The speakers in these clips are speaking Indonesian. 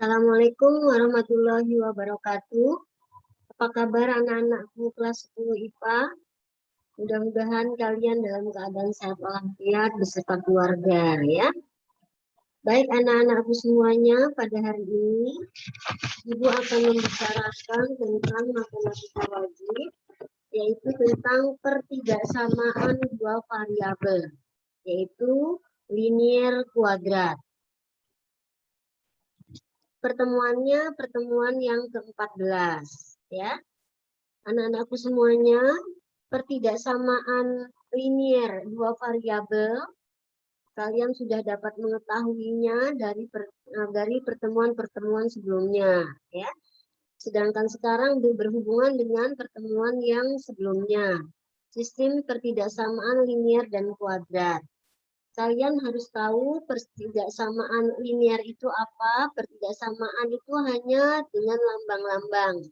Assalamualaikum warahmatullahi wabarakatuh. Apa kabar anak-anakku kelas 10 IPA? Mudah-mudahan kalian dalam keadaan sehat walafiat beserta keluarga ya. Baik anak-anakku semuanya, pada hari ini Ibu akan membicarakan tentang matematika wajib, yaitu tentang pertidaksamaan dua variabel, yaitu linier kuadrat. Pertemuannya pertemuan yang ke-14 ya. Anak-anakku semuanya, pertidaksamaan linier dua variabel kalian sudah dapat mengetahuinya dari pertemuan-pertemuan sebelumnya ya. Sedangkan sekarang berhubungan dengan pertemuan yang sebelumnya, sistem pertidaksamaan linier dan kuadrat. Kalian harus tahu pertidaksamaan linier itu apa. Pertidaksamaan itu hanya dengan lambang-lambang,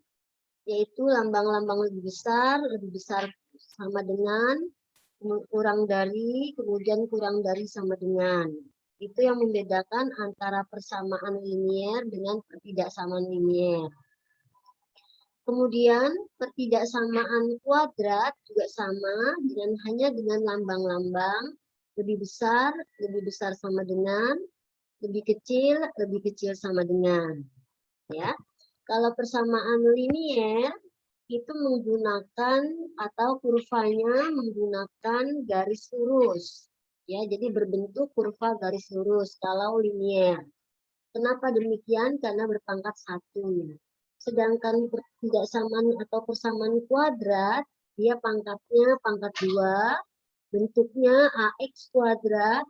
yaitu lambang-lambang lebih besar sama dengan, kurang dari, kemudian kurang dari sama dengan. Itu yang membedakan antara persamaan linier dengan pertidaksamaan linier. Kemudian pertidaksamaan kuadrat juga sama, hanya dengan lambang-lambang, lebih besar sama dengan, lebih kecil sama dengan. Ya, kalau persamaan linier itu menggunakan atau kurvanya menggunakan garis lurus. Ya, jadi berbentuk kurva garis lurus kalau linier. Kenapa demikian? Karena berpangkat 1. Sedangkan pertidaksamaan atau persamaan kuadrat, dia pangkatnya pangkat 2, bentuknya AX kuadrat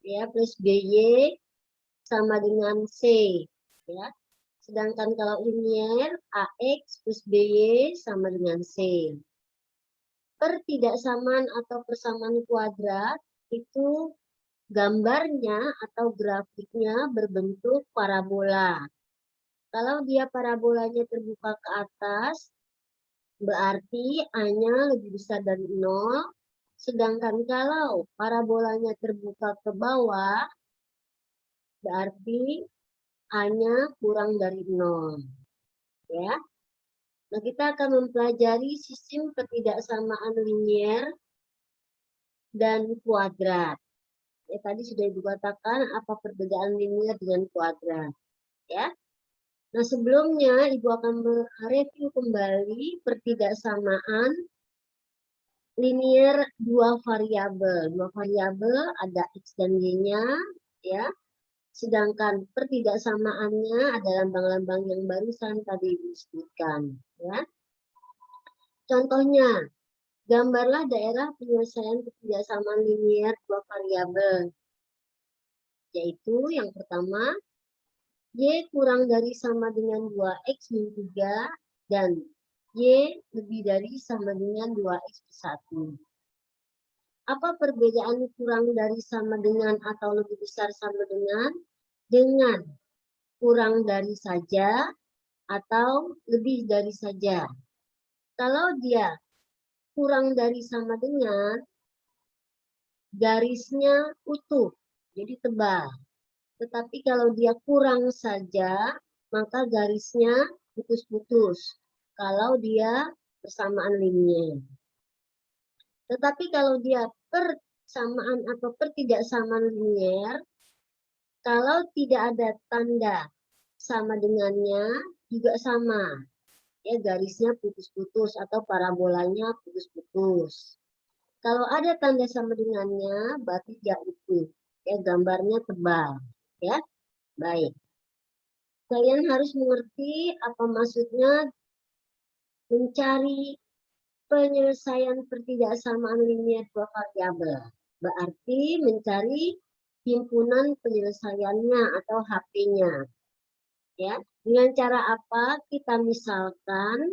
ya plus BY sama dengan C ya. Sedangkan kalau linier AX plus BY sama dengan C. Pertidaksamaan atau persamaan kuadrat itu gambarnya atau grafiknya berbentuk parabola. Kalau dia parabolanya terbuka ke atas, berarti A-nya lebih besar dari 0. Sedangkan kalau parabolanya terbuka ke bawah, berarti A-nya kurang dari 0. Ya. Nah, kita akan mempelajari sistem pertidaksamaan linier dan kuadrat. Ya, tadi sudah Ibu katakan apa perbedaan linier dengan kuadrat. Ya. Nah, sebelumnya Ibu akan mereview kembali pertidaksamaan linier dua variabel. Dua variabel ada X dan Y-nya, ya. Sedangkan pertidaksamaannya ada lambang-lambang yang barusan tadi disebutkan, ya. Contohnya, gambarlah daerah penyelesaian pertidaksamaan linier dua variabel. Yaitu yang pertama, Y kurang dari sama dengan 2X min 3 dan Y lebih dari sama dengan 2X plus 1. Apa perbedaan kurang dari sama dengan atau lebih besar sama dengan? Dengan kurang dari saja atau lebih dari saja. Kalau dia kurang dari sama dengan, garisnya utuh, jadi tebal. Tetapi kalau dia kurang saja, maka garisnya putus-putus. Kalau dia persamaan linier. Tetapi kalau dia persamaan atau pertidaksamaan linier, kalau tidak ada tanda sama dengannya, juga sama. Ya, garisnya putus-putus atau parabolanya putus-putus. Kalau ada tanda sama dengannya, berarti dia utuh. Ya, gambarnya tebal. Ya, baik. Kalian harus mengerti apa maksudnya mencari penyelesaian pertidaksamaan linier dua variabel. Berarti mencari himpunan penyelesaiannya atau HP-nya. Ya, dengan cara apa? Kita misalkan,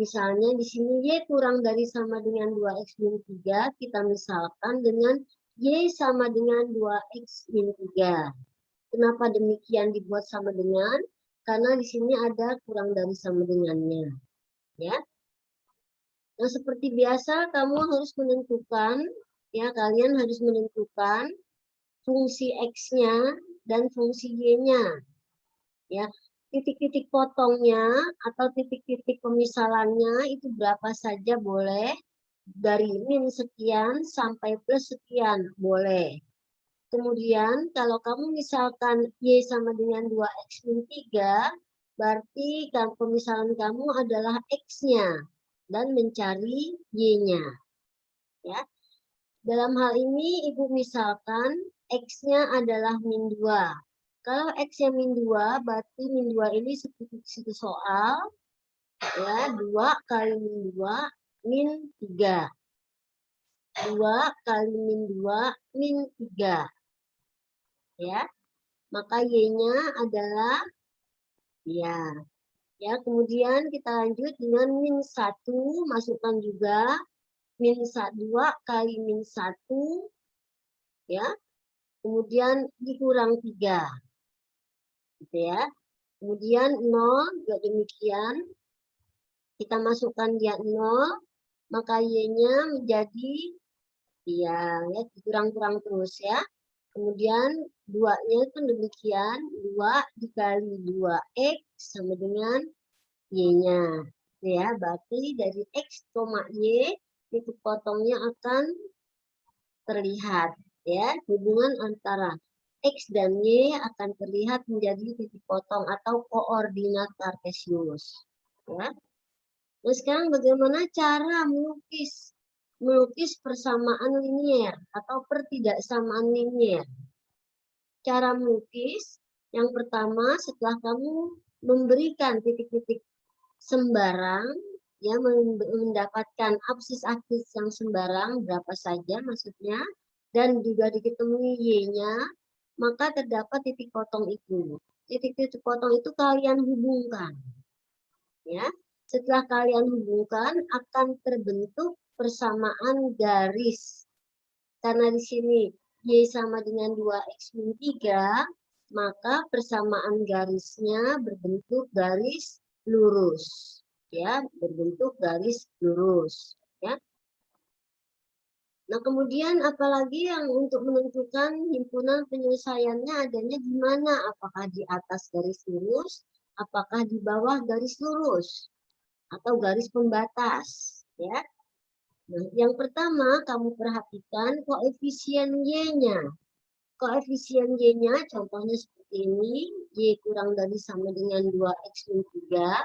misalnya di sini Y kurang dari sama dengan 2X min 3, kita misalkan dengan Y sama dengan 2X min 3. Kenapa demikian dibuat sama dengan? Karena di sini ada kurang dari sama dengannya. Ya. Nah, seperti biasa kamu harus menentukan, ya kalian harus menentukan fungsi X-nya dan fungsi Y-nya. Ya, titik-titik potongnya atau titik-titik pemisalannya itu berapa saja boleh, dari min sekian sampai plus sekian boleh. Kemudian kalau kamu misalkan Y sama dengan 2X min 3, berarti pemisalan kamu adalah X-nya dan mencari Y-nya. Ya. Dalam hal ini Ibu misalkan X-nya adalah min 2. Kalau X-nya min 2, berarti min 2 ini seperti soal. Ya, 2 kali min 2, min 3. 2 kali min 2, min 3. Ya, maka Y-nya adalah, ya. Ya, kemudian kita lanjut dengan min 1, masukkan juga. Min 2 kali min 1, ya. Kemudian dikurang 3. Gitu ya. Kemudian 0 juga demikian. Kita masukkan dia 0, maka Y-nya menjadi ya kurang-kurang terus ya. Kemudian 2-nya pun demikian, 2 dikali 2X sama dengan Y-nya. Ya, berarti dari X, Y, titik potongnya akan terlihat. Ya, hubungan antara X dan Y akan terlihat menjadi titik potong atau koordinat kartesius. Ya. Nah, sekarang bagaimana cara melukis persamaan linier atau pertidaksamaan linier? Cara melukis yang pertama setelah kamu memberikan titik-titik sembarang, ya mendapatkan absis-absis yang sembarang berapa saja maksudnya, dan juga diketemui Y-nya, maka terdapat titik potong itu. Titik-titik potong itu kalian hubungkan. Ya, setelah kalian hubungkan akan terbentuk persamaan garis. Karena di sini Y sama dengan 2X min 3, maka persamaan garisnya berbentuk garis lurus. Ya, berbentuk garis lurus. Ya. Nah, kemudian apalagi yang untuk menentukan himpunan penyelesaiannya adanya di mana? Apakah di atas garis lurus? Apakah di bawah garis lurus? Atau garis pembatas, ya. Nah, yang pertama kamu perhatikan koefisien Y-nya. Koefisien Y-nya contohnya seperti ini, Y kurang dari sama dengan 2X min 3.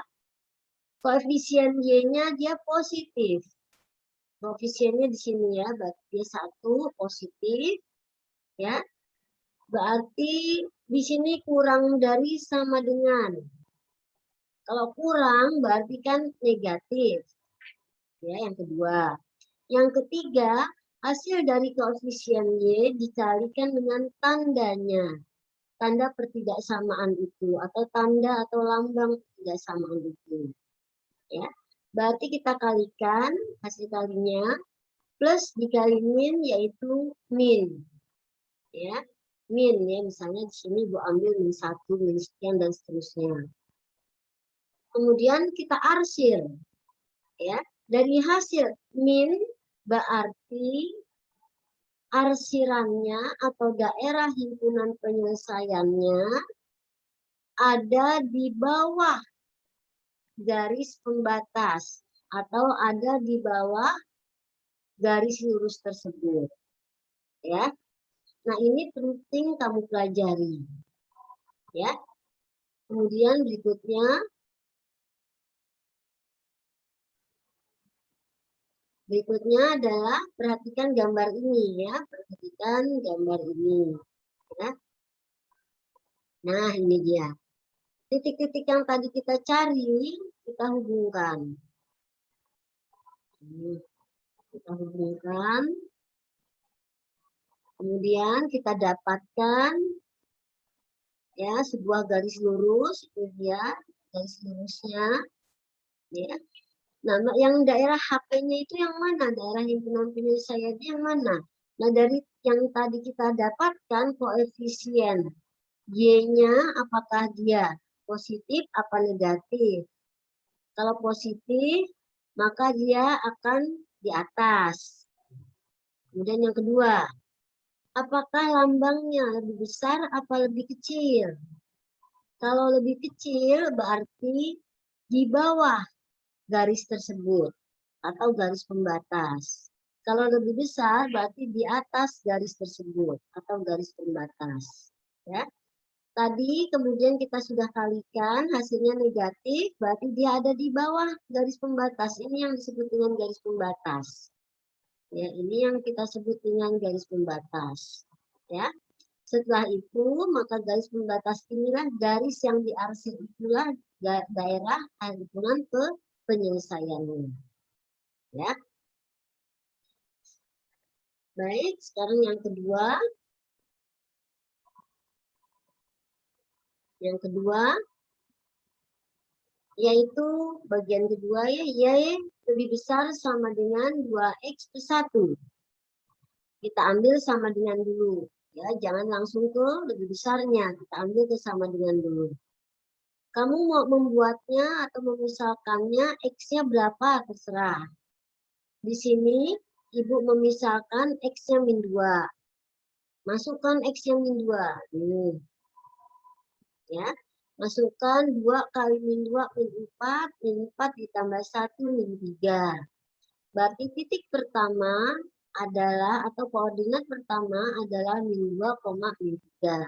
Koefisien Y-nya dia positif. Koefisiennya di sini ya, berarti dia 1 positif, ya. Berarti di sini kurang dari sama dengan. Kalau kurang berarti kan negatif. Ya, yang kedua. Yang ketiga, hasil dari koefisien Y dikalikan dengan tandanya. Tanda pertidaksamaan itu atau tanda atau lambang pertidaksamaan itu. Ya. Berarti kita kalikan hasil kalinya plus dikali min yaitu min. Ya. Min ya, misalnya di sini Bu ambil min 1, min sekian dan seterusnya. Kemudian kita arsir. Ya. Dari hasil min berarti arsirannya atau daerah himpunan penyelesaiannya ada di bawah garis pembatas atau ada di bawah garis lurus tersebut. Ya. Nah, ini penting kamu pelajari. Ya. Kemudian berikutnya adalah perhatikan gambar ini ya, perhatikan gambar ini. Ya. Nah, ini dia. Titik-titik yang tadi kita cari, kita hubungkan. Kita hubungkan. Kemudian kita dapatkan ya sebuah garis lurus, itu dia garis lurusnya. Ya. Nah, yang daerah HP-nya itu yang mana? Daerah himpunan penyelesaiannya yang mana? Nah, dari yang tadi kita dapatkan koefisien Y-nya apakah dia positif apa negatif? Kalau positif, maka dia akan di atas. Kemudian yang kedua, apakah lambangnya lebih besar apa lebih kecil? Kalau lebih kecil berarti di bawah garis tersebut atau garis pembatas. Kalau lebih besar berarti di atas garis tersebut atau garis pembatas. Ya. Tadi kemudian kita sudah kalikan hasilnya negatif, berarti dia ada di bawah garis pembatas. Ini yang disebut dengan garis pembatas. Ya, ini yang kita sebut dengan garis pembatas. Ya. Setelah itu, maka garis pembatas inilah garis yang diarsir itulah daerah himpunan penyelesaiannya. Ya. Baik, sekarang yang kedua. Yang kedua, yaitu bagian kedua ya, Y lebih besar sama dengan 2X plus 1. Kita ambil sama dengan dulu. Ya, jangan langsung ke lebih besarnya. Kita ambil ke sama dengan dulu. Kamu mau membuatnya atau memisalkannya X-nya berapa, terserah. Di sini, Ibu memisalkan X-nya min 2. Masukkan X-nya min 2. Nih. Ya. Masukkan 2 kali min 2 min 4 ditambah 1 min 3. Berarti titik pertama adalah atau koordinat pertama adalah min 2, min 3.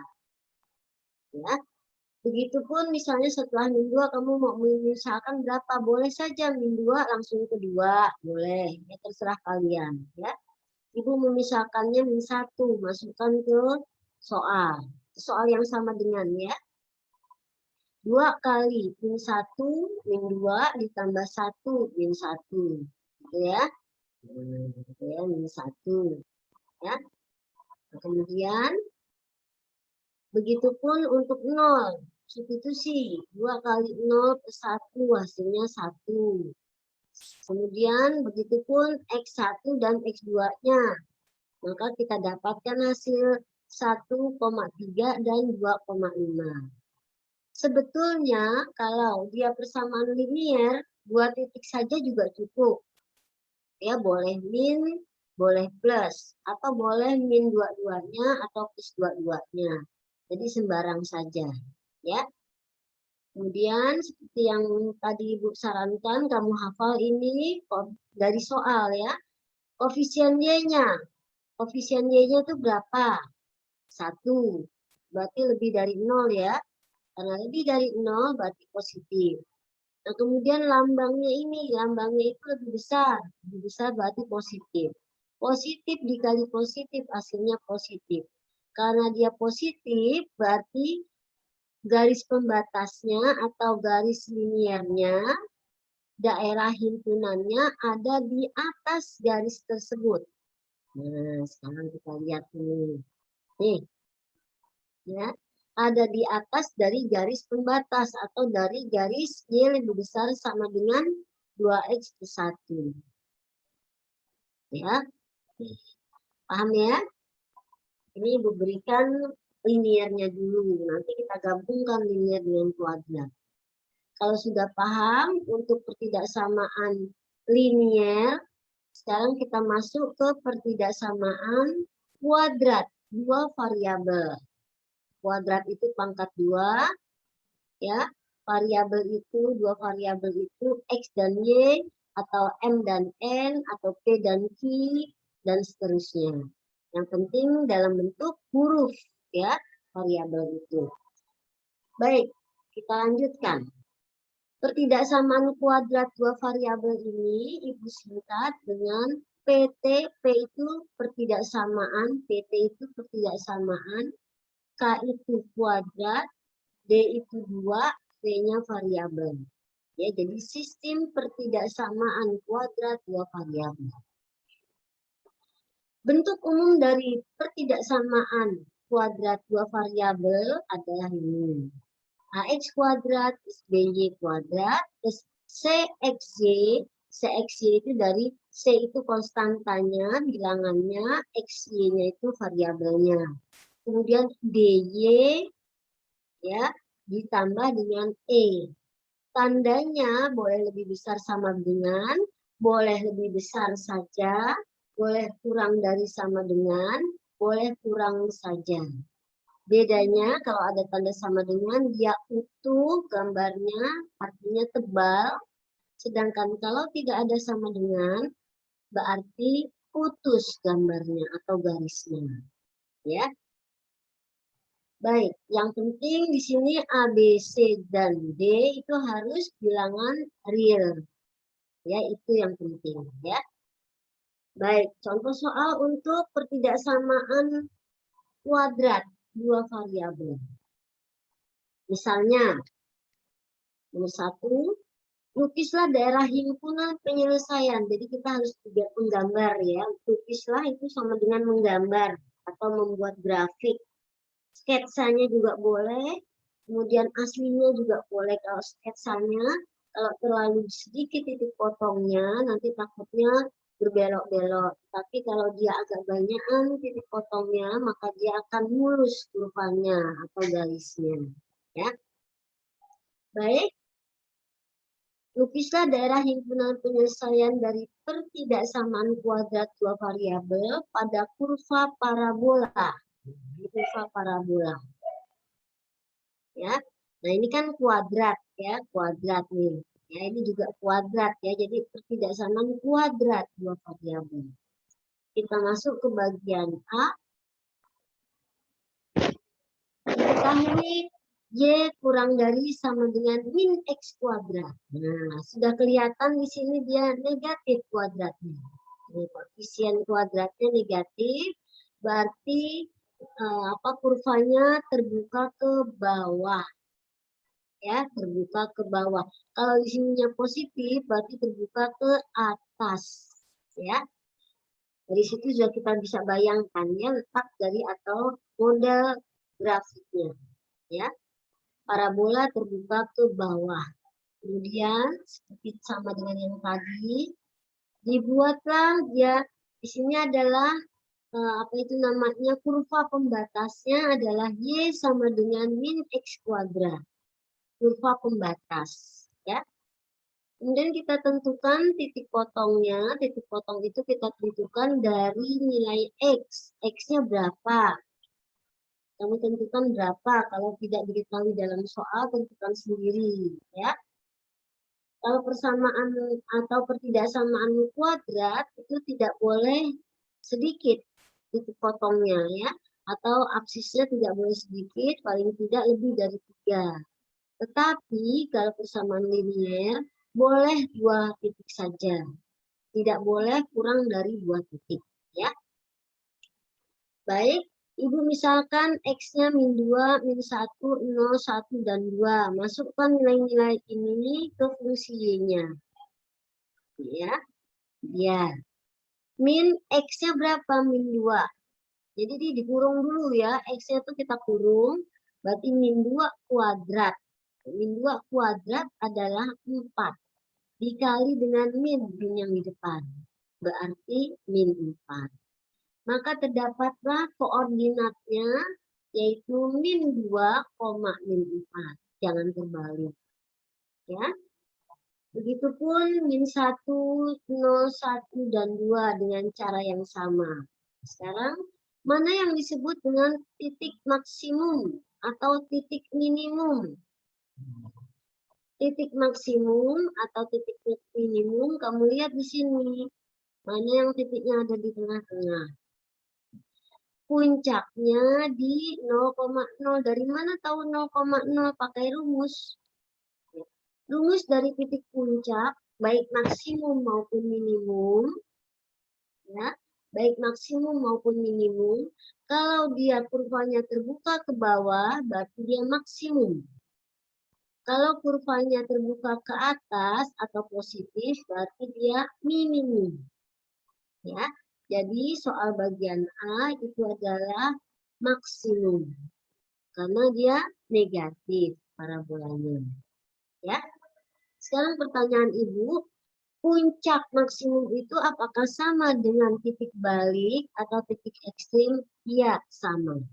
Ya. Begitupun misalnya setelah min 2 kamu mau memisalkan berapa? Boleh saja min 2 langsung ke 2, boleh. Ya terserah kalian, ya. Ibu memisalkannya min 1, masukkan ke soal. Soal yang sama dengan ya. 2 kali min 1 min 2 ditambah 1 min 1. Gitu ya. Gitu ya, min 1. Ya. Kemudian begitupun untuk 0. Substitusi 2 kali 0 plus 1 hasilnya 1. Kemudian begitupun X1 dan X2-nya. Maka kita dapatkan hasil 1,3 dan 2,5. Sebetulnya kalau dia persamaan linier, 2 titik saja juga cukup. Ya, boleh min, boleh plus, atau boleh min dua-duanya atau plus dua-duanya. Jadi sembarang saja, ya. Kemudian seperti yang tadi Ibu sarankan, kamu hafal ini dari soal ya. Koefisien Y-nya. Koefisien Y-nya itu berapa? 1. Berarti lebih dari 0 ya. Karena lebih dari 0 berarti positif. Nah, kemudian lambangnya ini, lambangnya itu lebih besar. Lebih besar berarti positif. Positif dikali positif hasilnya positif. Karena dia positif berarti garis pembatasnya atau garis liniernya, daerah himpunannya ada di atas garis tersebut. Nah, sekarang kita lihat ini. Nih, ya, ada di atas dari garis pembatas atau dari garis Y lebih besar sama dengan 2X plus 1. Ya, paham ya? Ini Ibu berikan liniernya dulu. Nanti kita gabungkan linier dengan kuadrat. Kalau sudah paham untuk pertidaksamaan linier, sekarang kita masuk ke pertidaksamaan kuadrat dua variabel. Kuadrat itu pangkat 2, ya. Variabel itu, dua variabel itu X dan Y, atau M dan N, atau P dan Q, dan seterusnya. Yang penting dalam bentuk huruf, ya, variabel itu. Baik, kita lanjutkan. Pertidaksamaan kuadrat dua variabel ini Ibu singkat dengan PT. P itu pertidaksamaan, PT itu pertidaksamaan, K itu kuadrat, D itu 2, D-nya variabel. Ya, jadi sistem pertidaksamaan kuadrat dua variabel. Bentuk umum dari pertidaksamaan kuadrat dua variabel adalah ini. AX kuadrat plus BY kuadrat plus CXY. CXY itu dari C itu konstantanya, bilangannya, XY-nya itu variabelnya. Kemudian DY ya ditambah dengan E. Tandanya boleh lebih besar sama dengan, boleh lebih besar saja, boleh kurang dari sama dengan, boleh kurang saja. Bedanya kalau ada tanda sama dengan dia utuh gambarnya, artinya tebal. Sedangkan kalau tidak ada sama dengan, berarti putus gambarnya atau garisnya. Ya. Baik, yang penting di sini A, B, C, dan D itu harus bilangan real. Ya, itu yang penting. Ya. Baik, contoh soal untuk pertidaksamaan kuadrat dua variabel. Misalnya, nomor 1, lukislah daerah himpunan penyelesaian. Jadi kita harus juga menggambar ya. Lukislah itu sama dengan menggambar atau membuat grafik. Sketsanya juga boleh, kemudian aslinya juga boleh kalau sketsanya. Kalau terlalu sedikit titik potongnya, nanti takutnya berbelok-belok. Tapi kalau dia agak banyakan titik potongnya, maka dia akan mulus kurvanya atau garisnya. Ya, baik. Lukislah daerah himpunan penyelesaian dari pertidaksamaan kuadrat dua variabel pada kurva parabola. Kurva parabola. Ya. Nah, ini kan kuadrat ya, kuadrat nih. Ya, ini juga kuadrat ya. Jadi pertidaksamaan kuadrat dua variabel. Kita masuk ke bagian A. Diketahui Y kurang dari sama dengan min X kuadrat. Nah, sudah kelihatan di sini dia negatif kuadratnya. Ini koefisien kuadratnya negatif, berarti kurvanya terbuka ke bawah. Ya, terbuka ke bawah. Kalau di sininya positif, berarti terbuka ke atas. Ya, dari situ sudah kita bisa bayangkan ya letak dari atau model grafiknya. Ya. Parabola terbuka ke bawah. Kemudian seperti sama dengan yang tadi, dibuatlah ya di sini adalah apa itu namanya kurva pembatasnya adalah Y sama dengan min X kuadrat. Kurva pembatas ya. Kemudian kita tentukan titik potongnya. Titik potong itu kita tentukan dari nilai X. X-nya berapa? Kami tentukan berapa, kalau tidak diketahui dalam soal, tentukan sendiri. Ya. Kalau persamaan atau pertidaksamaan kuadrat, itu tidak boleh sedikit titik potongnya, ya. Atau absisnya tidak boleh sedikit, paling tidak lebih dari 3. Tetapi kalau persamaan linier, boleh 2 titik saja. Tidak boleh kurang dari 2 titik. Ya. Baik. Ibu misalkan X-nya min 2, min 1, 0, 1, dan 2. Masukkan nilai-nilai ini ke fungsi Y-nya. Ya. Ya. Min X-nya berapa? Min 2. Jadi dikurung dulu ya. X-nya itu kita kurung. Berarti min 2 kuadrat. Min 2 kuadrat adalah 4. Dikali dengan min yang di depan. Berarti min 4. Maka terdapatlah koordinatnya yaitu min 2, min 4. Jangan terbalik. Ya. Begitupun min 1, 0, 1, dan 2 dengan cara yang sama. Sekarang, mana yang disebut dengan titik maksimum atau titik minimum? Titik maksimum atau titik minimum, kamu lihat di sini. Mana yang titiknya ada di tengah-tengah? Puncaknya di 0,0. Dari mana tahu 0,0? Pakai rumus. Rumus dari titik puncak, baik maksimum maupun minimum, ya, baik maksimum maupun minimum, kalau dia kurvanya terbuka ke bawah, berarti dia maksimum. Kalau kurvanya terbuka ke atas atau positif, berarti dia minimum. Ya, jadi soal bagian A itu adalah maksimum karena dia negatif parabolanya. Ya. Sekarang pertanyaan Ibu, puncak maksimum itu apakah sama dengan titik balik atau titik ekstrim? Ya, sama.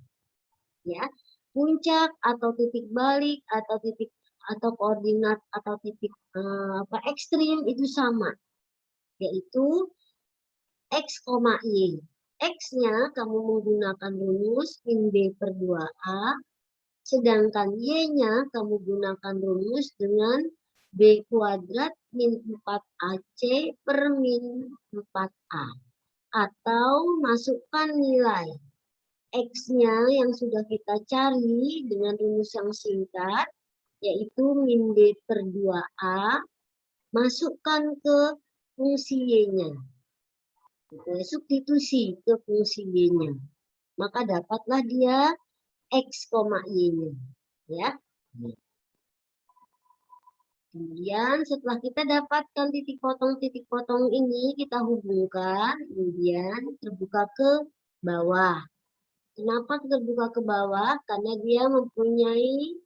Ya. Puncak atau titik balik atau titik atau koordinat atau titik ekstrim itu sama, yaitu X, Y. X-nya kamu menggunakan rumus min B per 2A, sedangkan Y-nya kamu gunakan rumus dengan B kuadrat min 4AC per min 4A. Atau masukkan nilai X-nya yang sudah kita cari dengan rumus yang singkat, yaitu min B per 2A, masukkan ke fungsi Y-nya. Substitusi ke fungsi Y-nya. Maka dapatlah dia X, Y-nya. Ya. Kemudian setelah kita dapatkan titik potong ini, kita hubungkan, kemudian terbuka ke bawah. Kenapa terbuka ke bawah? Karena dia mempunyai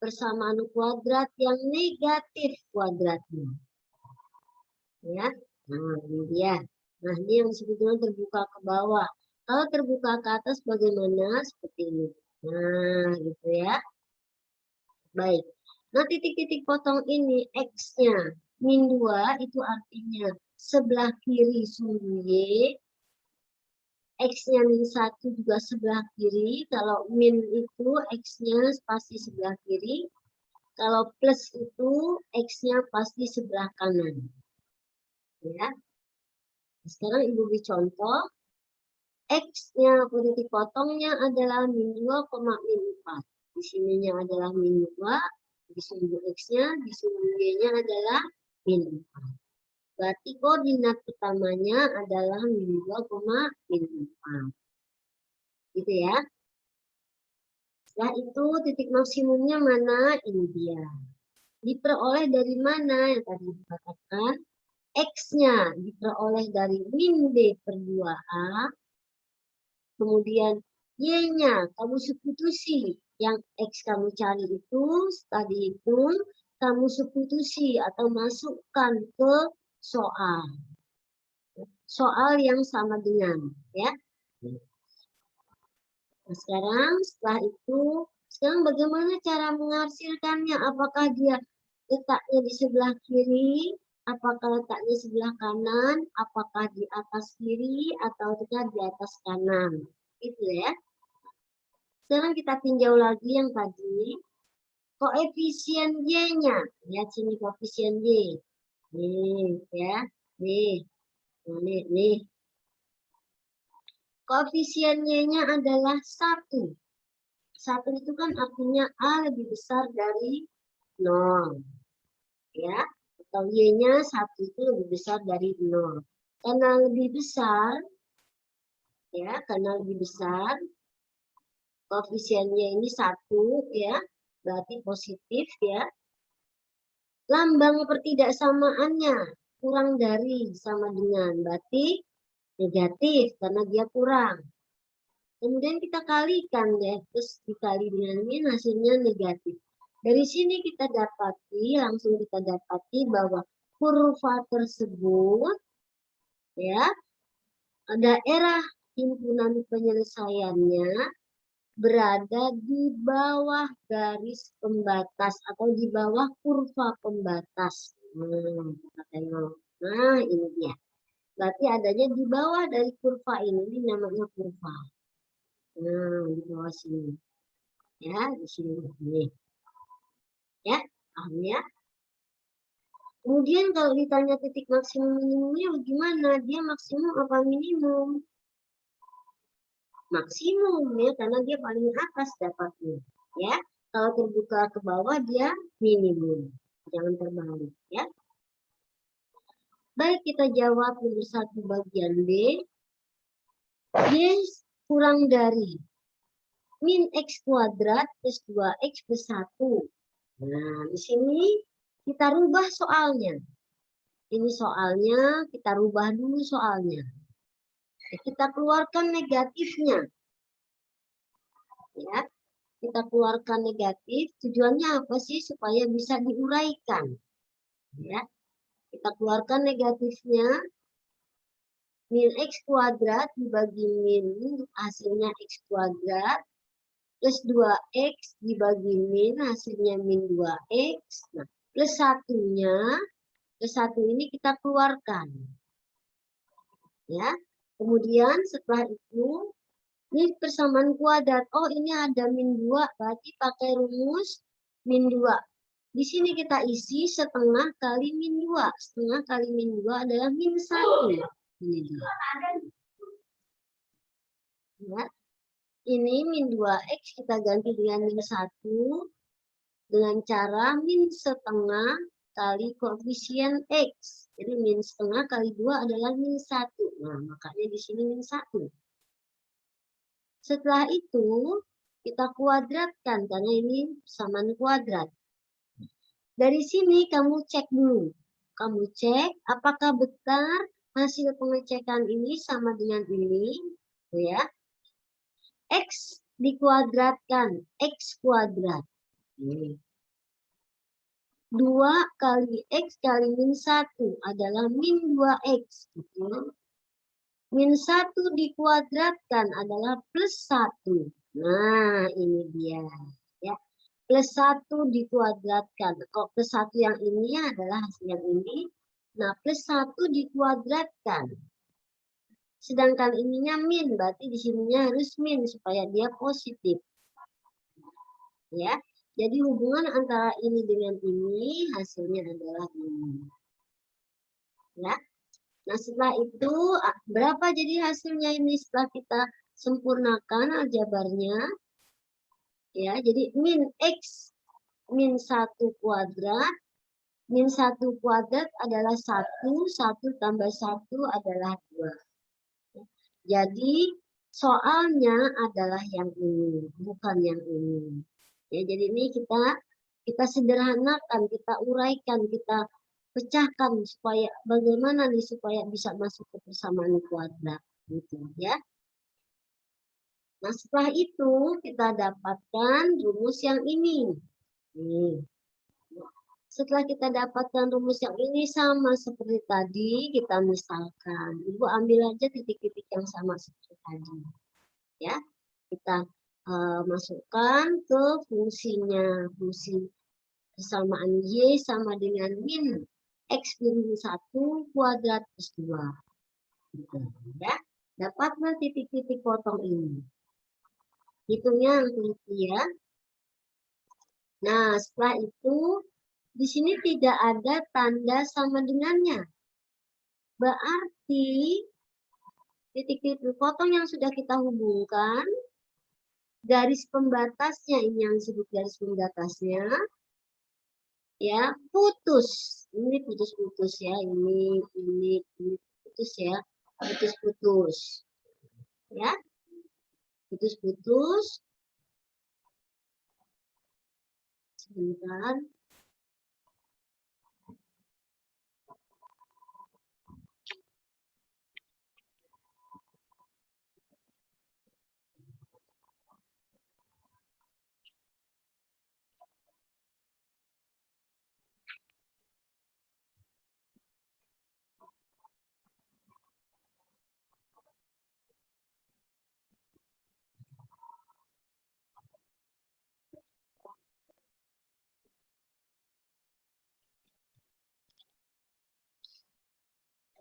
persamaan kuadrat yang negatif kuadratnya. Ya. Nah, ini dia. Nah, ini yang sebetulnya terbuka ke bawah. Kalau terbuka ke atas bagaimana? Seperti ini. Nah, gitu ya. Baik. Nah, titik-titik potong ini X-nya min 2 itu artinya sebelah kiri sumbu Y. X-nya min 1 juga sebelah kiri. Kalau min itu X-nya pasti sebelah kiri. Kalau plus itu X-nya pasti sebelah kanan. Ya. Sekarang Ibu beri contoh. X-nya titik potongnya adalah min 2, min 4. Di sininya adalah min 2. Di sumbu X-nya, di sumbu Y-nya adalah min 4. Berarti koordinat pertamanya adalah min 2, min 4. Gitu ya. Setelah itu titik maksimumnya mana? Ini dia. Diperoleh dari mana? Yang tadi dikatakan. X-nya diperoleh dari min B per 2A. Kemudian Y-nya kamu substitusi. Yang X kamu cari itu, tadi itu, kamu substitusi atau masukkan ke soal. Soal yang sama dengan, ya. Nah, sekarang bagaimana cara menghasilkannya? Apakah dia letaknya di sebelah kiri? Apakah letaknya sebelah kanan? Apakah di atas kiri atau di atas kanan? Itu ya. Sekarang kita tinjau lagi yang tadi. Koefisien Y-nya. Lihat sini koefisien Y. Nih, ya. Nih. Nih. Koefisien Y-nya adalah 1. 1 itu kan artinya A lebih besar dari 0. Ya. Atau Y-nya 1 itu lebih besar dari 0. Karena lebih besar, ya, karena lebih besar, koefisiennya ini 1, ya, berarti positif, ya. Lambang pertidaksamaannya kurang dari sama dengan, berarti negatif karena dia kurang. Kemudian kita kalikan, ya, terus dikali dengan min hasilnya negatif. Dari sini kita langsung kita dapati bahwa kurva tersebut, ya, daerah himpunan penyelesaiannya berada di bawah garis pembatas atau di bawah kurva pembatas. Kita tengok. Nah, ini dia. Berarti adanya di bawah dari kurva ini namanya kurva. Nah, di bawah sini. Ya, di sini. Nih. Ya, paham ya? Kemudian kalau ditanya titik maksimum minimumnya bagaimana? Dia maksimum apa minimum? Maksimum ya, karena dia paling atas dapatnya. Ya, kalau terbuka ke bawah dia minimum. Jangan terbalik ya. Baik, kita jawab nomor 1 bagian B. Y kurang dari min X kuadrat plus 2X plus 1. Nah, di sini kita rubah soalnya. Ini soalnya, kita rubah dulu soalnya. Kita keluarkan negatifnya. Ya, kita keluarkan negatif. Tujuannya apa sih? Supaya bisa diuraikan. Ya, kita keluarkan negatifnya. Min X kuadrat dibagi min hasilnya X kuadrat. Plus 2X dibagi min hasilnya min 2X. Nah, plus 1-nya, plus 1 ini kita keluarkan. Ya, Kemudian setelah itu, ini persamaan kuadrat. Oh, ini ada min 2, berarti pakai rumus min 2. Di sini kita isi setengah kali min 2. Setengah kali min 2 adalah min 1. Ini dia. Ya. Ini min 2x kita ganti dengan min 1 dengan cara min setengah kali koefisien x. Jadi min setengah kali 2 adalah min 1. Nah, makanya di sini min 1. Setelah itu, kita kuadratkan karena ini persamaan kuadrat. Dari sini kamu cek dulu. Kamu cek apakah benar hasil pengecekan ini sama dengan ini. Ya. X dikuadratkan, X kuadrat. 2 kali X kali min 1 adalah min 2X. Min 1 dikuadratkan adalah plus 1. Nah, ini dia. Ya. Plus 1 dikuadratkan. Kok plus 1 yang ini adalah hasil yang ini. Nah, plus 1 dikuadratkan. Sedangkan ininya min, berarti di sininya harus min supaya dia positif. Ya. Jadi hubungan antara ini dengan ini hasilnya adalah ini. Ya. Nah, setelah itu berapa jadi hasilnya ini setelah kita sempurnakan aljabarnya? Ya, jadi min X min 1 kuadrat. Min 1 kuadrat adalah 1, 1 tambah 1 adalah 2. Jadi soalnya adalah yang ini, bukan yang ini. Ya, jadi ini kita sederhanakan, kita uraikan, kita pecahkan supaya bagaimana nih supaya bisa masuk ke persamaan kuadrat gitu ya. Nah, setelah itu kita dapatkan rumus yang ini. Nih. Setelah kita dapatkan rumus yang ini sama seperti tadi, kita misalkan. Ibu ambil aja titik-titik yang sama seperti tadi. Ya, kita masukkan ke fungsinya. Fungsi persamaan Y sama dengan min X min 1 kuadrat plus 2. Gitu, ya. Dapatlah titik-titik potong ini. Hitungnya yang teliti ya. Nah, setelah itu di sini tidak ada tanda sama dengannya. Berarti titik-titik potong yang sudah kita hubungkan, garis pembatasnya ini yang disebut garis pembatasnya, ya putus. Ini putus-putus ya, ini putus ya, putus-putus, ya, putus-putus. Sebentar.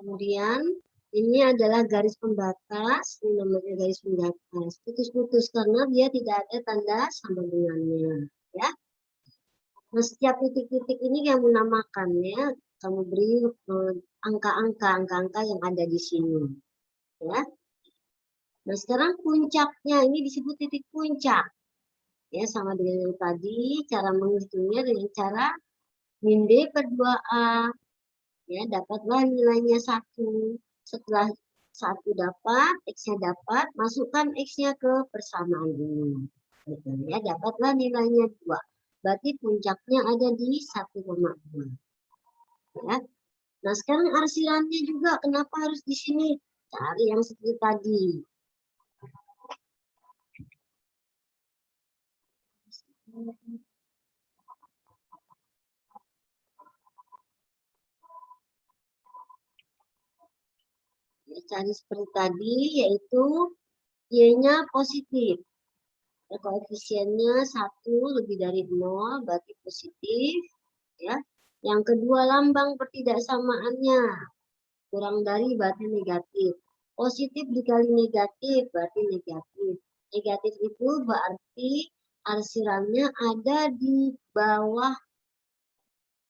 Kemudian ini adalah garis pembatas, ini namanya garis pembatas. Putus-putus karena dia tidak ada tanda sama dengannya, ya. Nah, setiap titik-titik ini kamu namakan ya, kamu beri angka-angka yang ada di sini, ya. Nah, sekarang puncaknya ini disebut titik puncak, ya, sama dengan yang tadi. Cara menghitungnya dengan cara min B per 2A. Ya, dapatlah nilainya 1. Setelah 1 dapat, X-nya dapat, masukkan X-nya ke persamaan ini. Gitu, ya, dapatlah nilainya 2. Berarti puncaknya ada di 1,2. Ya. Nah, sekarang arsirannya juga kenapa harus di sini? Cari yang seperti tadi. Ya, cari seperti tadi, yaitu Y-nya positif. Ya, koefisiennya 1 lebih dari 0, berarti positif. Ya. Yang kedua, lambang pertidaksamaannya kurang dari berarti negatif. Positif dikali negatif berarti negatif. Negatif itu berarti arsirannya ada di bawah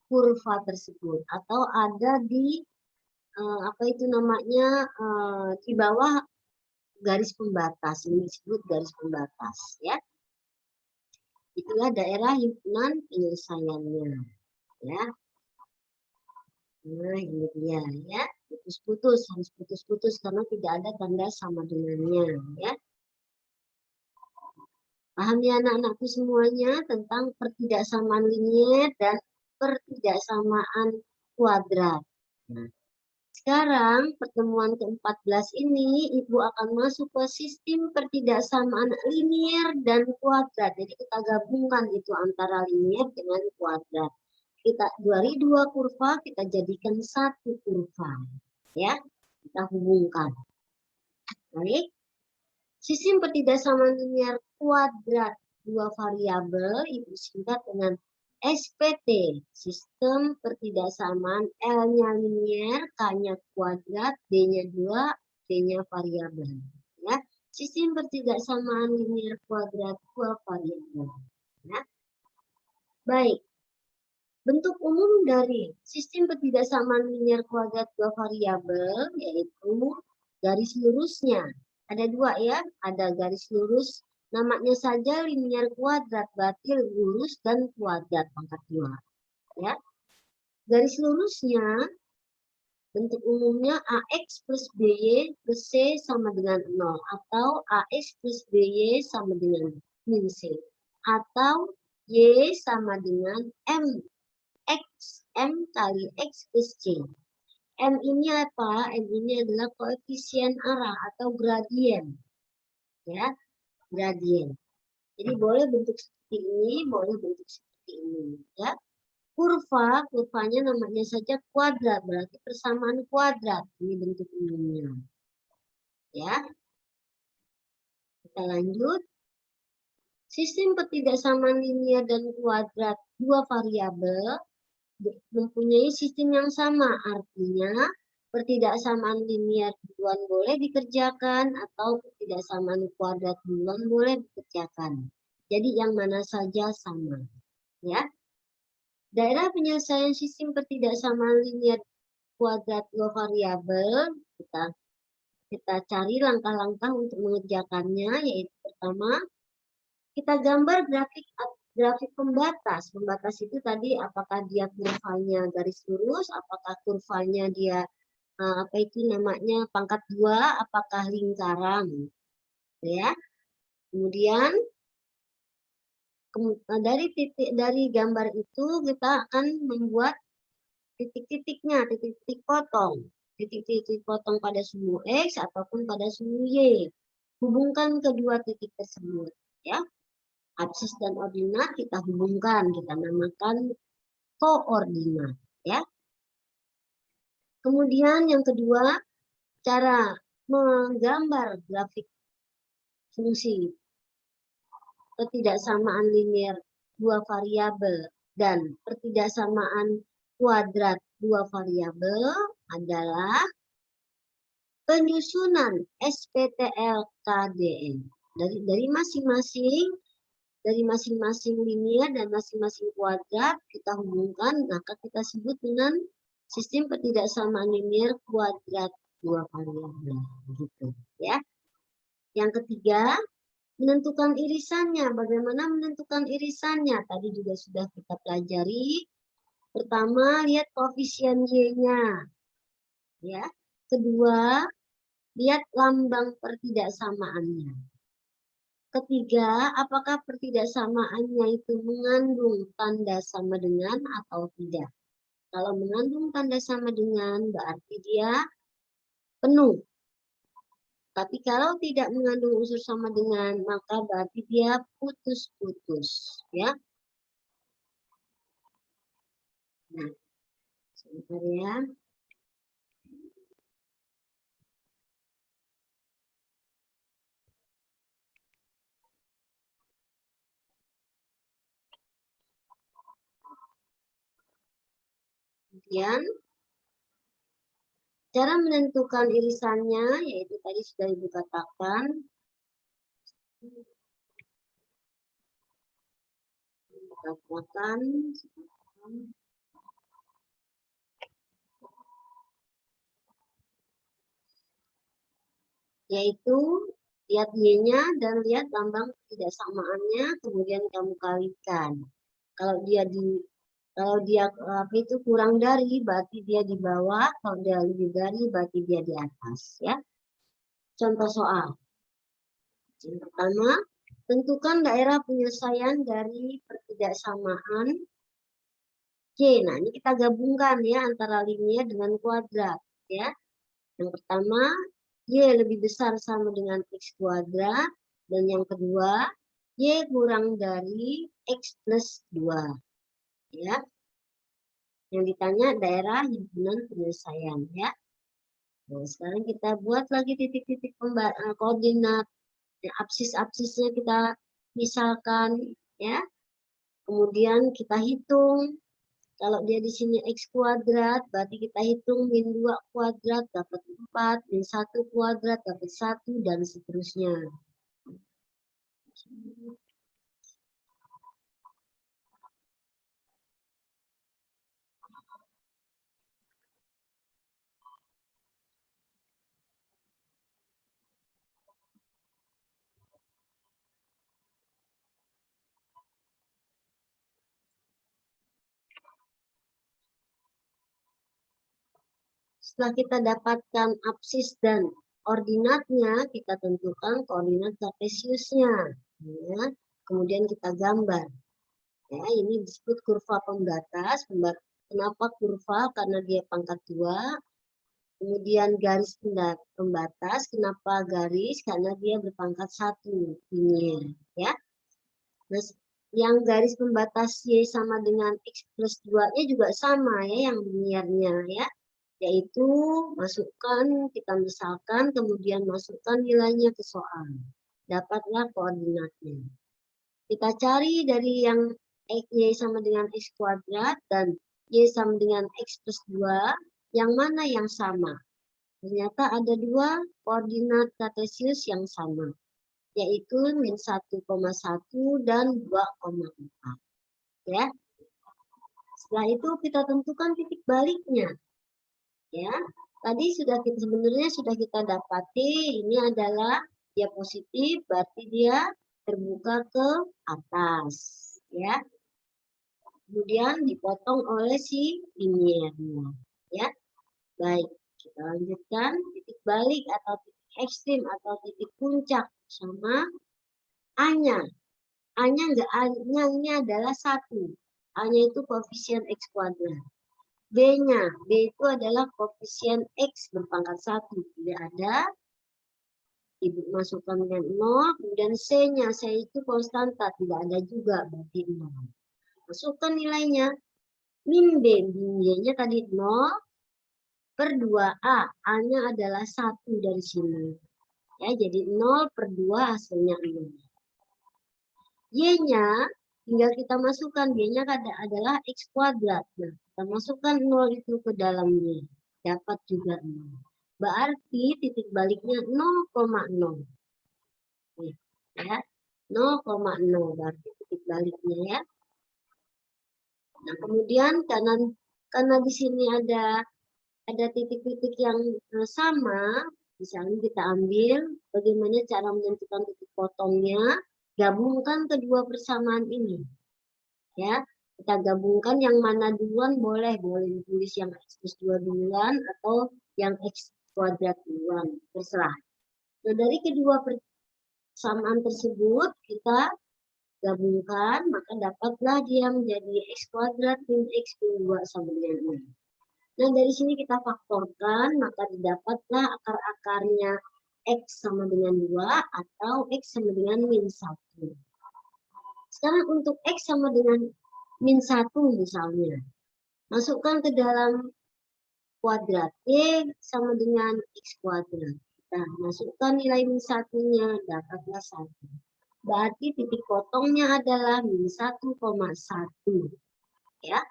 kurva tersebut atau ada di apa itu namanya di bawah garis pembatas. Ini disebut garis pembatas ya. Itulah daerah himpunan penyelesaiannya ya. Nah, ini dia ya. Putus-putus, harus putus-putus karena tidak ada tanda sama dengannya ya. Paham ya anak-anakku semuanya tentang pertidaksamaan linier dan pertidaksamaan kuadrat. Nah, sekarang pertemuan ke-14 ini Ibu akan masuk ke sistem pertidaksamaan linier dan kuadrat. Jadi kita gabungkan itu antara linier dengan kuadrat. Kita dari dua kurva kita jadikan satu kurva. Ya, kita hubungkan. Baik. Sistem pertidaksamaan linier kuadrat dua variabel Ibu singkat dengan SPT, sistem pertidaksamaan L-nya linier, K-nya kuadrat, D-nya 2, D-nya variabel. Ya, sistem pertidaksamaan linier kuadrat dua variabel. Ya. Baik. Bentuk umum dari sistem pertidaksamaan linier kuadrat dua variabel yaitu garis lurusnya. Ada dua ya, ada garis lurus, namanya saja linier kuadrat, berarti lurus dan kuadrat pangkat 2. Ya. Garis lurusnya bentuk umumnya AX plus BY plus C sama dengan 0 atau AX plus BY sama dengan min C atau Y sama dengan M X, M kali X plus C. M ini apa? M ini adalah koefisien arah atau gradien. Ya, gradien. Jadi boleh bentuk seperti ini, boleh bentuk seperti ini. Ya. Kurvanya namanya saja kuadrat, berarti persamaan kuadrat. Ini bentuk umumnya. Ya. Kita lanjut. Sistem pertidaksamaan linier dan kuadrat dua variabel mempunyai sistem yang sama, artinya pertidaksamaan linier duluan boleh dikerjakan atau pertidaksamaan kuadrat duluan boleh dikerjakan. Jadi yang mana saja sama, ya. Daerah penyelesaian sistem pertidaksamaan linier kuadrat dua variabel kita cari langkah-langkah untuk mengerjakannya, yaitu pertama kita gambar grafik pembatas. Pembatas itu tadi apakah dia kurvanya garis lurus, apakah kurvanya dia apa itu namanya pangkat 2, apakah lingkaran. Ya. Kemudian dari gambar itu kita akan membuat titik-titiknya, titik-titik potong. Titik-titik potong pada sumbu X ataupun pada sumbu Y. Hubungkan kedua titik tersebut, ya. Absis dan ordinat kita hubungkan, kita namakan koordinat, ya. Kemudian yang kedua, cara menggambar grafik fungsi pertidaksamaan linier dua variabel dan pertidaksamaan kuadrat dua variabel adalah penyusunan SPTL-KDN dari masing-masing linier dan masing-masing kuadrat kita hubungkan, maka kita sebut dengan sistem pertidaksamaan linier kuadrat dua variabel, gitu ya. Yang ketiga, menentukan irisannya. Bagaimana menentukan irisannya? Tadi juga sudah kita pelajari. Pertama, lihat koefisien Y-nya. Ya. Kedua, lihat lambang pertidaksamaannya. Ketiga, apakah pertidaksamaannya itu mengandung tanda sama dengan atau tidak? Kalau mengandung tanda sama dengan, berarti dia penuh. Tapi kalau tidak mengandung unsur sama dengan, maka berarti dia putus-putus. Ya. Nah, sebentar ya. Kemudian Cara menentukan irisannya, yaitu tadi sudah Ibu katakan. Yaitu lihat Y-nya dan lihat lambang ketidaksamaannya, kemudian kamu kalikan. Kalau dia apa itu kurang dari, berarti dia di bawah. Kalau dia lebih dari, berarti dia di atas. Ya. Contoh soal. Yang pertama, tentukan daerah penyelesaian dari pertidaksamaan Y. Nah, ini kita gabungkan ya antara linear dengan kuadrat. Ya. Yang pertama, Y lebih besar sama dengan X kuadrat. Dan yang kedua, Y kurang dari X plus 2. Ya. Yang ditanya daerah himpunan penyelesaian. Ya. Nah, sekarang kita buat lagi titik-titik koordinat. Ya, absis-absisnya kita misalkan. Ya. Kemudian kita hitung. Kalau dia di sini X kuadrat, berarti kita hitung min 2 kuadrat dapat 4, min 1 kuadrat dapat 1, dan seterusnya. Setelah kita dapatkan absis dan ordinatnya, kita tentukan koordinat kartesiusnya. Ya. Kemudian kita gambar. Ya, ini disebut kurva pembatas. Kenapa kurva? Karena dia pangkat 2. Kemudian garis pembatas. Kenapa garis? Karena dia berpangkat 1. Ini ya. Nah, yang garis pembatas Y sama dengan X plus 2-nya juga sama ya, yang linearnya ya. Yaitu kita misalkan, kemudian masukkan nilainya ke soal. Dapatlah koordinatnya. Kita cari dari yang Y sama dengan X kuadrat dan Y sama dengan X plus 2, yang mana yang sama? Ternyata ada 2 koordinat kartesius yang sama, yaitu min 1,1 dan 2,4. Ya. Setelah itu kita tentukan titik baliknya. Ya, tadi sebenarnya sudah kita dapati ini adalah dia positif, berarti dia terbuka ke atas, ya. Kemudian dipotong oleh si liniernya, ya. Baik, kita lanjutkan titik balik atau titik ekstrim atau titik puncak sama A-nya. A-nya enggak, A-nya ini adalah 1. A-nya itu koefisien X kuadrat. B-nya, B itu adalah koefisien X berpangkat 1. Tidak ada, Ibu masukkan dengan 0. Kemudian C-nya, C itu konstanta. Tidak ada juga, berarti 0. Masukkan nilainya. Min B, B-nya tadi 0 per 2A. A-nya adalah 1 dari sini. Ya, jadi 0 per 2 hasilnya 0. Y-nya, tinggal kita masukkan. Y-nya adalah X kuadrat. Nah, kita masukkan 0 itu ke dalamnya. Dapat juga 0. Berarti titik baliknya 0,0. Ya, 0,0 berarti titik baliknya ya. Nah, kemudian karena di sini ada titik-titik yang sama, misalnya kita ambil bagaimana cara menentukan titik potongnya, gabungkan kedua persamaan ini. Ya, kita gabungkan yang mana duluan boleh ditulis yang X plus 2 duluan atau yang X kuadrat duluan, terserah. Nah, dari kedua persamaan tersebut kita gabungkan, maka dapatlah dia menjadi X kuadrat min X min 2 sama dengan 6. Nah, dari sini kita faktorkan, maka didapatlah akar-akarnya X sama dengan 2 atau X sama dengan min 1. Sekarang untuk X sama dengan min 1 misalnya. Masukkan ke dalam kuadrat. Y sama dengan X kuadrat. Nah, masukkan nilai min 1-nya, dapatlah 1. Berarti titik potongnya adalah min 1,1. Ya.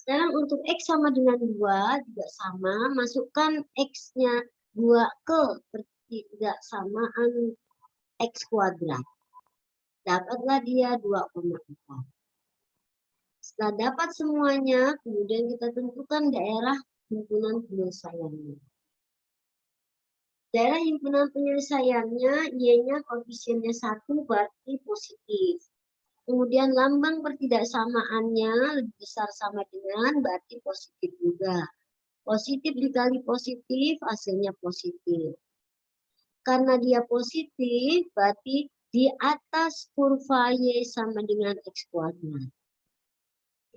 Sekarang untuk X sama dengan 2 juga sama, masukkan X-nya 2 ke pertidaksamaan X kuadrat. Dapatlah dia 2,4. Setelah dapat semuanya, kemudian kita tentukan daerah himpunan penyelesaiannya. Daerah himpunan penyelesaiannya, Y-nya koefisiennya 1 berarti positif. Kemudian lambang pertidaksamaannya lebih besar sama dengan berarti positif juga. Positif dikali positif, hasilnya positif. Karena dia positif, berarti di atas kurva Y sama dengan X kuadrat.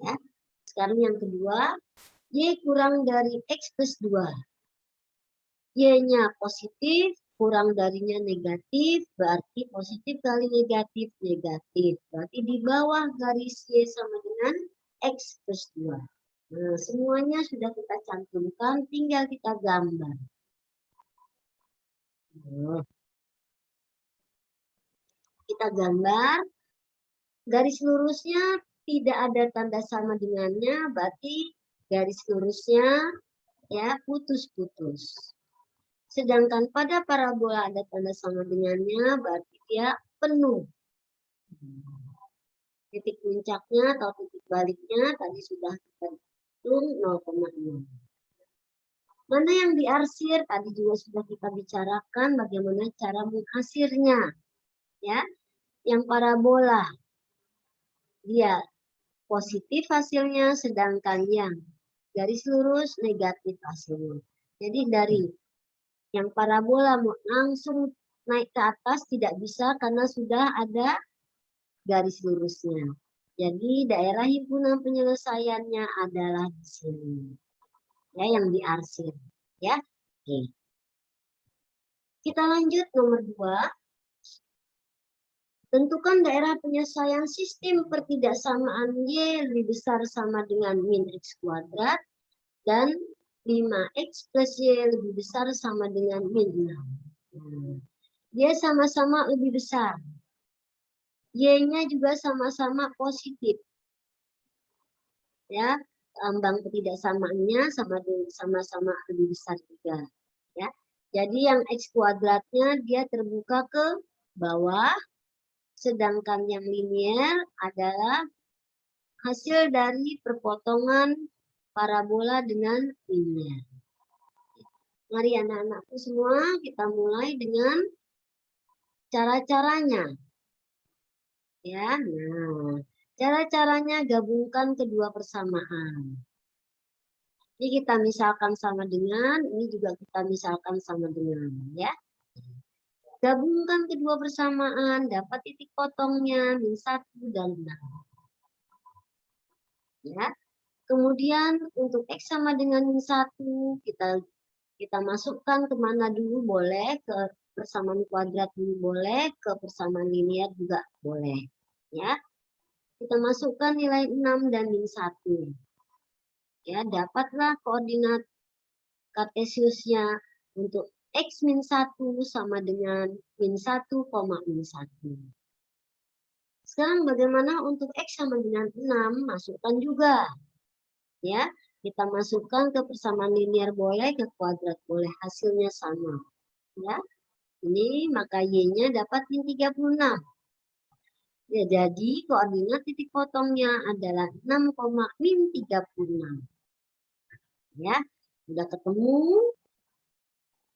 Ya. Sekarang yang kedua, Y kurang dari X plus 2. Y-nya positif, kurang darinya negatif, berarti positif kali negatif, negatif. Berarti di bawah garis Y sama dengan X plus 2. Nah, semuanya sudah kita cantumkan, tinggal kita gambar. Kita gambar, garis lurusnya tidak ada tanda sama dengannya, berarti garis lurusnya ya putus-putus. Sedangkan pada parabola ada tanda sama dengannya, berarti dia penuh. Titik puncaknya atau titik baliknya tadi sudah kita hitung 0,6. Mana yang diarsir? Tadi juga sudah kita bicarakan bagaimana cara mengarsirnya. Ya, yang parabola dia positif hasilnya, sedangkan yang garis lurus negatif hasilnya. Jadi dari yang parabola mau langsung naik ke atas tidak bisa karena sudah ada garis lurusnya. Jadi daerah himpunan penyelesaiannya adalah di sini. Ya, yang diarsir. Ya. Oke. Kita lanjut nomor 2. Tentukan daerah penyelesaian sistem pertidaksamaan Y lebih besar sama dengan min X kuadrat dan 5X plus Y lebih besar sama dengan min 6. Dia sama-sama lebih besar. Y-nya juga sama-sama positif. Ya, lambang ketidaksamaannya sama-sama lebih besar juga. Ya. Jadi yang X kuadratnya dia terbuka ke bawah, sedangkan yang linier adalah hasil dari perpotongan parabola dengan linier. Mari anak-anakku semua kita mulai dengan cara-caranya. Ya, nah, cara-caranya gabungkan kedua persamaan. Ini kita misalkan sama dengan, ini juga kita misalkan sama dengan, ya. Gabungkan kedua persamaan, dapat titik potongnya min 1 dan 6. Ya. Kemudian untuk X sama dengan min 1, kita masukkan kemana dulu boleh, ke persamaan kuadrat dulu boleh, ke persamaan linear juga boleh. Ya. Kita masukkan nilai 6 dan min 1. Ya, dapatlah koordinat kartesiusnya untuk X min 1 sama dengan min 1, min 1. Sekarang bagaimana untuk X sama dengan 6? Masukkan juga. Ya, kita masukkan ke persamaan linear boleh, ke kuadrat boleh. Hasilnya sama. Ya, ini maka Y-nya dapat min 36. Ya, jadi koordinat titik potongnya adalah 6, min 36. Ya, sudah ketemu.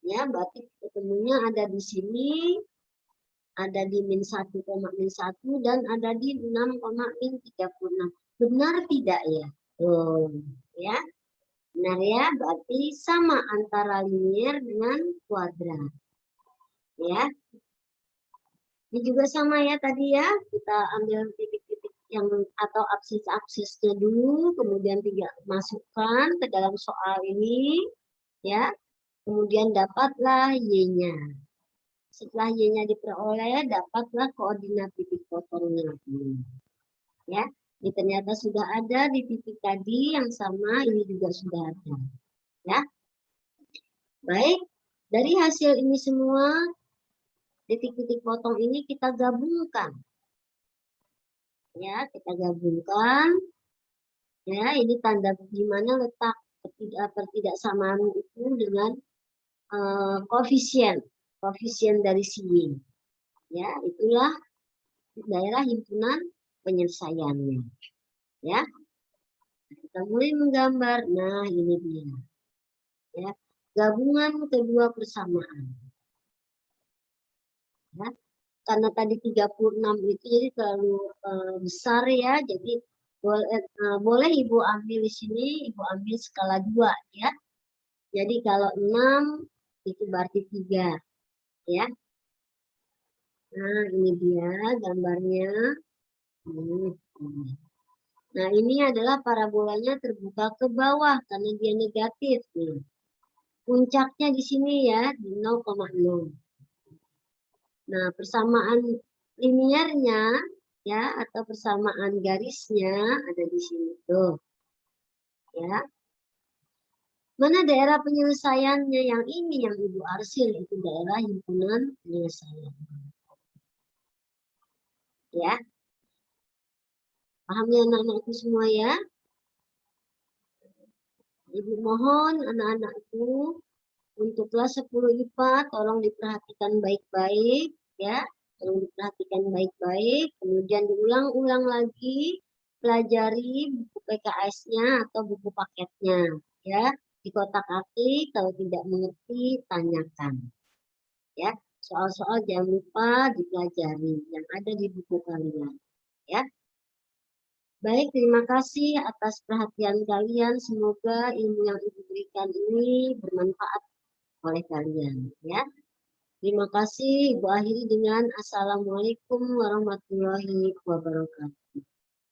Ya, berarti ketemunya ada di sini, ada di min 1, min 1, dan ada di 6, min 36. Benar tidak ya? Ya, benar ya, berarti sama antara linear dengan kuadrat. Ya, ini juga sama ya tadi ya, kita ambil titik-titik yang atau absis-absisnya dulu, kemudian masukkan ke dalam soal ini, ya. Kemudian dapatlah Y-nya. Setelah Y-nya diperoleh, dapatlah koordinat titik potongnya. Ya, ini ternyata sudah ada di titik tadi yang sama, ini juga sudah ada. Ya, baik. Dari hasil ini semua, titik-titik potong ini kita gabungkan. Ya, kita gabungkan. Ya, ini tanda di mana letak ketidaksamaan itu dengan koefisien dari si Y. Ya, itulah daerah himpunan penyelesaiannya. Ya, kita mulai menggambar. Nah, ini dia. Ya, gabungan kedua persamaan. Ya, karena tadi 36 itu jadi terlalu besar ya, jadi boleh Ibu ambil di sini, Ibu ambil skala 2 ya. Jadi kalau 6 itu berarti 3 ya. Nah, ini dia gambarnya. Nah, ini adalah parabolanya terbuka ke bawah karena dia negatif nih. Puncaknya di sini ya di 0,0. Nah, persamaan linearnya ya atau persamaan garisnya ada di sini tuh. Ya. Mana daerah penyelesaiannya yang ini yang Ibu arsil itu daerah himpunan penyelesaian. Ya. Paham ya anak-anakku semua ya? Ibu mohon anak-anakku untuk kelas 10 IPA tolong diperhatikan baik-baik ya. Tolong diperhatikan baik-baik, kemudian diulang-ulang lagi, pelajari buku PKS-nya atau buku paketnya ya. Di kotak-atik kalau tidak mengerti tanyakan. Ya, soal-soal jangan lupa dipelajari yang ada di buku kalian ya. Baik, terima kasih atas perhatian kalian. Semoga ilmu yang Ibu berikan ini bermanfaat oleh kalian ya. Terima kasih. Ibu akhiri dengan Assalamualaikum warahmatullahi wabarakatuh.